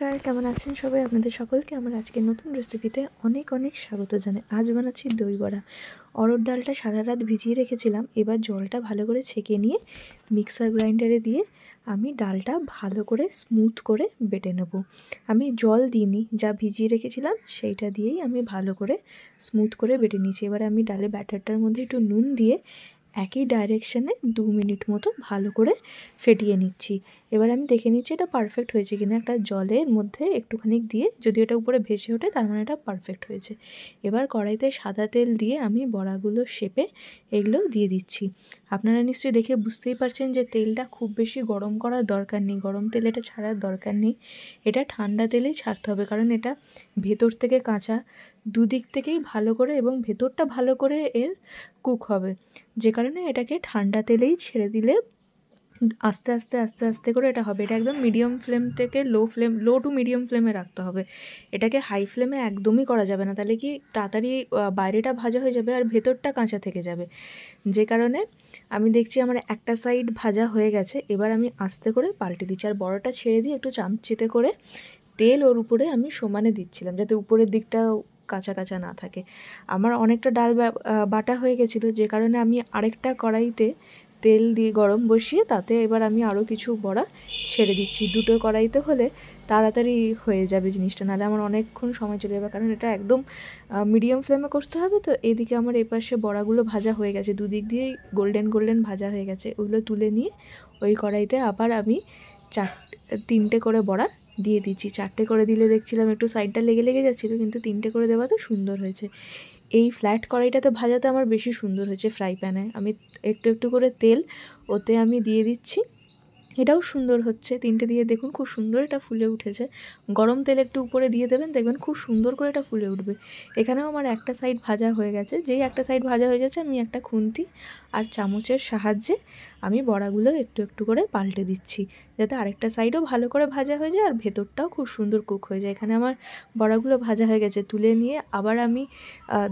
কেমন আছেন সবাই? আপনাদের সকলকে আমার আজকের নতুন রেসিপিতে অনেক অনেক স্বাগত জানাই। আজ বানাচ্ছি দই বড়া। অরহর ডালটা সারা রাত ভিজিয়ে রেখেছিলাম। এবার জলটা ভালো করে ছেঁকে নিয়ে মিক্সার গ্রাইন্ডারে দিয়ে আমি ডালটা ভালো করে স্মুথ করে বেটে নেব। আমি জল দিইনি, যা ভিজিয়ে রেখেছিলাম সেইটা দিয়েই আমি ভালো করে স্মুথ করে বেটে নিয়েছি। এবার আমি ডালের ব্যাটারটার মধ্যে একটু নুন দিয়ে একই ডাইরেকশানে 2 মিনিট মতো ভালো করে ফেটিয়ে নিচ্ছি। এবার আমি দেখে নিচ্ছি এটা পারফেক্ট হয়েছে কিনা। একটা জলের মধ্যে একটুখানি দিয়ে যদি এটা উপরে ভেসে ওঠে তার মানে এটা পারফেক্ট হয়েছে। এবার কড়াইতে সাদা তেল দিয়ে আমি বড়াগুলো শেপে এগুলো দিয়ে দিচ্ছি। আপনারা নিশ্চয়ই দেখে বুঝতেই পারছেন যে তেলটা খুব বেশি গরম করার দরকার নেই, গরম তেল এটা ছাড়ার দরকার নেই। এটা ঠান্ডা তেলেই ছাড়তে হবে, কারণ এটা ভেতর থেকে কাঁচা, দুদিক থেকেই ভালো করে এবং ভেতরটা ভালো করে এর কুক হবে, যে কারণে এটাকে ঠান্ডা তেলেই ছেড়ে দিলে আস্তে আস্তে আস্তে আস্তে করে এটা হবে। এটা একদম মিডিয়াম ফ্লেম থেকে লো টু মিডিয়াম ফ্লেমে রাখতে হবে। এটাকে হাই ফ্লেমে একদমই করা যাবে না, তাহলে কি তাড়াতাড়ি বাইরেটা ভাজা হয়ে যাবে আর ভেতরটা কাঁচা থেকে যাবে। যে কারণে আমি দেখছি আমার একটা সাইড ভাজা হয়ে গেছে। এবার আমি আস্তে করে পাল্টে দিচ্ছি আর বড়টা ছেড়ে দিয়ে একটু চামচিতে করে তেল ওর উপরে আমি সমানে দিচ্ছিলাম, যাতে উপরের দিকটা কাঁচা কাঁচা না থাকে। আমার অনেকটা ডাল বাটা হয়ে গেছিলো, যে কারণে আমি আরেকটা কড়াইতে তেল দিয়ে গরম বসিয়ে তাতে এবার আমি আরও কিছু বড়া ছেড়ে দিচ্ছি। দুটো কড়াইতে হলে তাড়াতাড়ি হয়ে যাবে জিনিসটা, নাহলে আমার অনেকক্ষণ সময় চলে যাবে, কারণ এটা একদম মিডিয়াম ফ্লেমে করতে হবে। তো এদিকে আমার এপাশে বড়াগুলো ভাজা হয়ে গেছে, দুদিক দিয়েই গোল্ডেন গোল্ডেন ভাজা হয়ে গেছে। ওগুলো তুলে নিয়ে ওই কড়াইতে আবার আমি 3টে করে বড়া দিয়ে দিচ্ছি। 4টে করে দিলে দেখছিলাম একটু সাইডটা লেগে লেগে যাচ্ছিলো, কিন্তু 3টে করে দেওয়াতে সুন্দর হয়েছে। এই ফ্ল্যাট কড়াইটাতে ভাজাতে আমার বেশি সুন্দর হয়েছে। ফ্রাই প্যানে আমি একটু একটু করে তেল ওতে আমি দিয়ে দিচ্ছি, এটাও সুন্দর হচ্ছে। 3টে দিয়ে দেখুন খুব সুন্দর এটা ফুলে উঠেছে। গরম তেল একটু উপরে দিয়ে দেবেন, দেখবেন খুব সুন্দর করে এটা ফুলে উঠবে। এখানেও আমার একটা সাইড ভাজা হয়ে গেছে। যেই একটা সাইড ভাজা হয়ে যাচ্ছে আমি একটা খুন্তি আর চামচের সাহায্যে আমি বড়াগুলো একটু একটু করে পাল্টে দিচ্ছি, যাতে আরেকটা সাইডও ভালো করে ভাজা হয়ে যায় আর ভেতরটাও খুব সুন্দর কুক হয়ে যায়। এখানে আমার বড়াগুলো ভাজা হয়ে গেছে। তুলে নিয়ে আবার আমি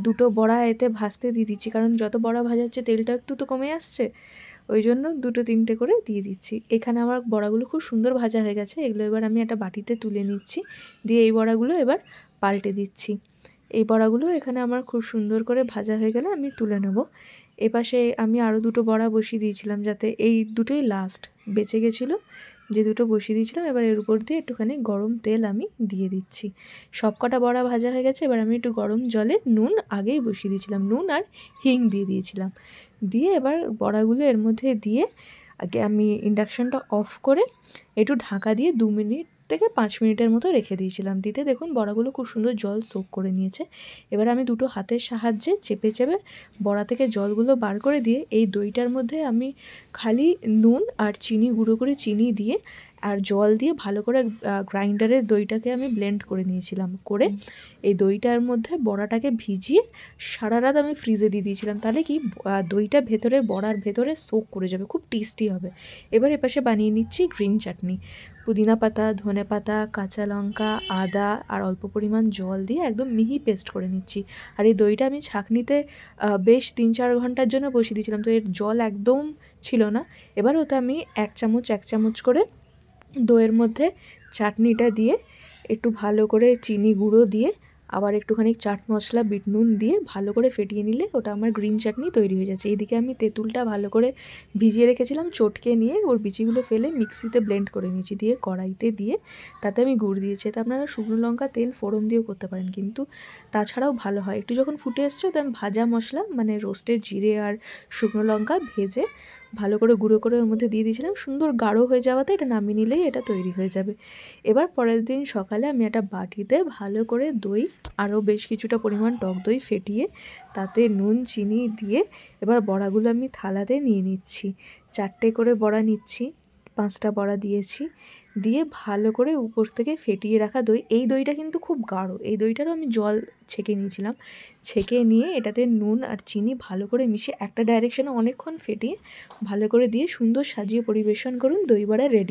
2টো বড়া এতে ভাজতে দিয়ে দিচ্ছি, কারণ যত বড়া ভাজা হচ্ছে তেলটা একটু তো কমে আসছে, ওই জন্য 2-3টে করে দিয়ে দিচ্ছি। এখানে আমার বড়াগুলো খুব সুন্দর ভাজা হয়ে গেছে। এগুলো এবার আমি একটা বাটিতে তুলে নিচ্ছি, দিয়ে এই বড়াগুলো এবার পাল্টে দিচ্ছি। এই বড়াগুলো এখানে আমার খুব সুন্দর করে ভাজা হয়ে গেলে আমি তুলে নেব। এপাশে আমি আরও 2টো বড়া বসিয়ে দিয়েছিলাম, যাতে এই দুটোই লাস্ট বেঁচে গেছিলো, যে 2টো বসিয়ে দিয়েছিলাম। এবার এর উপর দিয়ে একটুখানি গরম তেল আমি দিয়ে দিচ্ছি। সব কটা বড়া ভাজা হয়ে গেছে। এবার আমি একটু গরম জলে নুন আগেই বসিয়ে দিয়েছিলাম, নুন আর হিং দিয়ে দিয়েছিলাম। দিয়ে এবার বড়াগুলো এর মধ্যে দিয়ে আগে আমি ইন্ডাকশানটা অফ করে একটু ঢাকা দিয়ে 2 মিনিট থেকে 5 মিনিটের মতো রেখে দিয়েছিলাম। দিতে দেখুন বড়াগুলো খুব সুন্দর জল সোক করে নিয়েছে। এবার আমি 2টো হাতের সাহায্যে চেপে চেপে বড়া থেকে জলগুলো বার করে দিয়ে এই দইটার মধ্যে আমি খালি নুন আর চিনি, গুঁড়ো করে চিনি দিয়ে আর জল দিয়ে ভালো করে গ্রাইন্ডারের দইটাকে আমি ব্লেন্ড করে নিয়েছিলাম। করে এই দইটার মধ্যে বড়াটাকে ভিজিয়ে সারা রাত আমি ফ্রিজে দিয়ে দিয়েছিলাম, তাহলে কি দইটা ভেতরে বড়ার ভেতরে সোক করে যাবে, খুব টেস্টি হবে। এবার এপাশে বানিয়ে নিচ্ছি গ্রিন চাটনি। পুদিনা পাতা, ধনে পাতা, কাঁচা লঙ্কা, আদা আর অল্প পরিমাণ জল দিয়ে একদম মিহি পেস্ট করে নিচ্ছি। আর এই দইটা আমি ছাঁকনিতে বেশ 3-4 ঘন্টার জন্য বসিয়ে দিয়েছিলাম, তো এর জল একদম ছিল না। এবার ওতে আমি 1 চামচ করে দইয়ের মধ্যে চাটনিটা দিয়ে একটু ভালো করে চিনি গুঁড়ো দিয়ে আবার একটুখানি চাট মশলা, বিট নুন দিয়ে ভালো করে ফেটিয়ে নিলে ওটা আমার গ্রিন চাটনি তৈরি হয়ে যাচ্ছে। এইদিকে আমি তেঁতুলটা ভালো করে ভিজিয়ে রেখেছিলাম, চটকে নিয়ে ওর বিচিগুলো ফেলে মিক্সিতে ব্লেন্ড করে নিয়েছি। দিয়ে কড়াইতে দিয়ে তাতে আমি গুড় দিয়েছি। তা আপনারা শুকনো লঙ্কা তেল ফোড়ন দিয়েও করতে পারেন, কিন্তু তাছাড়াও ভালো হয়। একটু যখন ফুটে এসছে তো আমি ভাজা মশলা মানে রোস্টেড জিরে আর শুকনো লঙ্কা ভেজে ভালো করে গুঁড়ো করে ওর মধ্যে দিয়ে দিয়েছিলাম। সুন্দর গাঢ় হয়ে যাওয়াতে এটা নামিয়ে নিলেই এটা তৈরি হয়ে যাবে। এবার পরের দিন সকালে আমি একটা বাটিতে ভালো করে দই, আরও বেশ কিছুটা পরিমাণ টক দই ফেটিয়ে তাতে নুন চিনি দিয়ে এবার বড়াগুলো আমি থালাতে নিয়ে নিচ্ছি। 4টে করে বড়া নিচ্ছি, 5টা বড়া দিয়েছি। দিয়ে ভালো করে উপর থেকে ফেটিয়ে রাখা দই, এই দইটা কিন্তু খুব গাঢ়, এই দইটারও আমি জল ছেঁকে নিয়েছিলাম। ছেঁকে নিয়ে এটাতে নুন আর চিনি ভালো করে মিশিয়ে একটা ডাইরেকশনে অনেকক্ষণ ফেটিয়ে ভালো করে দিয়ে সুন্দর সাজিয়ে পরিবেশন করুন। দই বড়া রেডি।